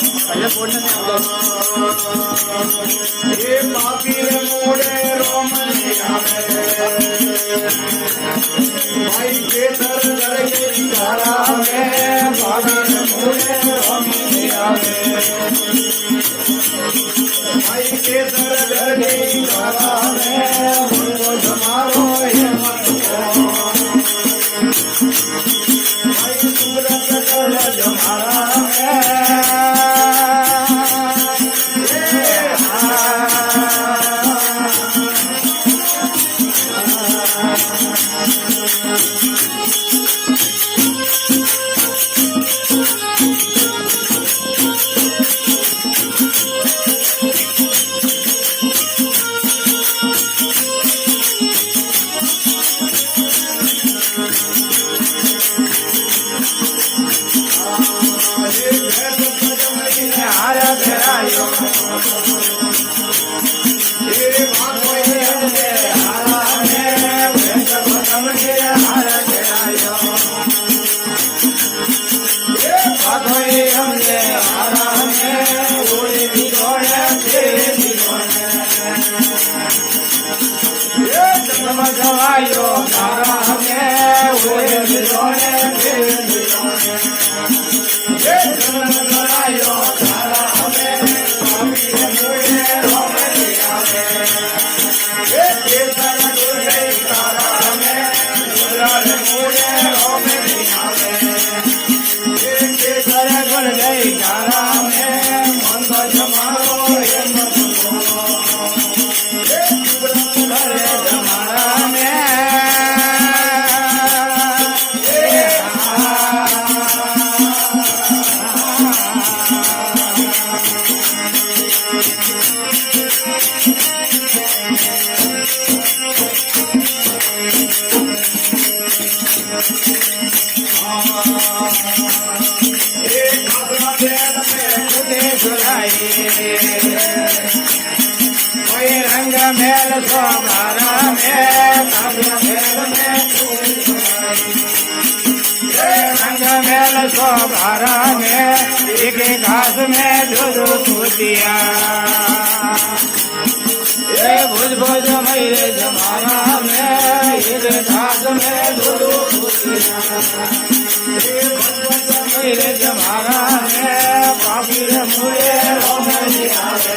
એટલે કોણ એ પાપી મોડે રોમ આવે ભાઈ કેતર દરગે તારા મે પાપી મોડે રોમ આવે ભાઈ કેતર દરગે તારા મે મુકો તમારો હિંમત ભાઈ સુરત કર જમારા જવાયો તારા મે ઓય વિરોને જવાયો તારા મે પાપી મોય રોમે આવે એ કેતર દુર્ગે તારા મે ઉરાલ મોય રોમે આવે એ કેતર દુર્ગે તારા મે મંદ જમારો હિંમત रंग मेल सोमारा में रंग मेल सोमारा में एक घास में दूध फूटिया भुज भुज मेरे जमाना में एक घास में दूध फूटिया मेरे जमाना में पापी मुझे रोमनी आवे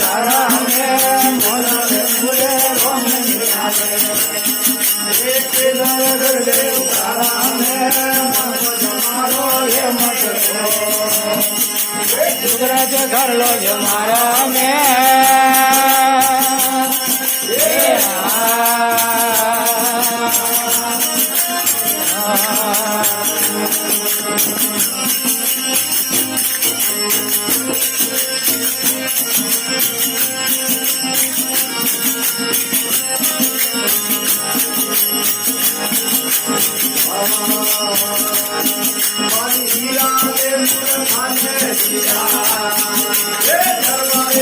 तारा में मोला मुझे रोमनी आवे तारा में जमारो ये मत गुजरात घर लो जमारा में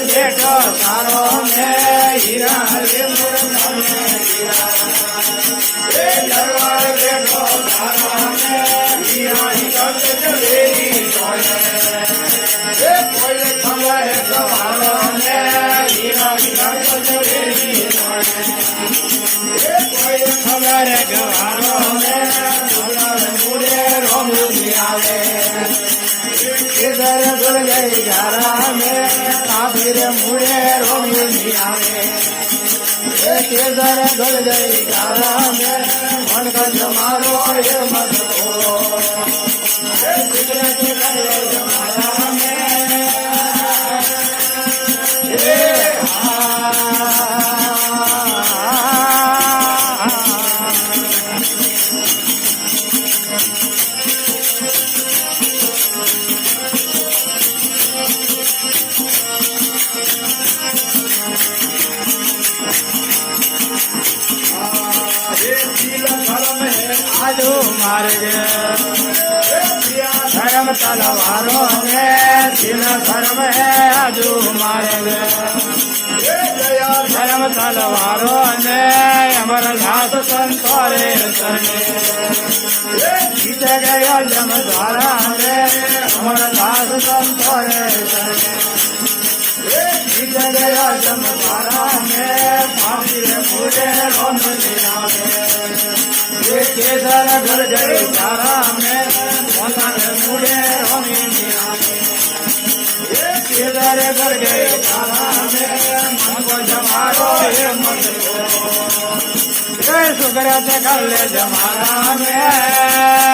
बेटो सारो में हीरा रे मुरखाने हीरा दरबार बेटो सारो में हीरा हिकत जलेरी कोई खबर गवारो में हीरा हिकत जलेरी कोई खबर गवारो में मुझे रोमनी आवे इधर दुर्गे गारा में काफिर मुड़े रोमनी आवे इधर दुर्गे गारा में मन का जमारो ये मत हो गुजरात जमारा में आजू मार्ग धर्म तलवारों में दिन धर्म है आजू मार्ग धर्म तलवारों ने अमर घास संतोरे जीत गया जम द्वारा में અમર દાસ સંતો રે જીત ગયા જમવારા મેં પાપી રે પૂરે રોમ દિયા ये केदार घर जय तारा में मोता में मुड़े रोमी मिया ये केदार घर जय तारा में मन को जमारो ये मत को ये सुगरा ते कर ले जमाना में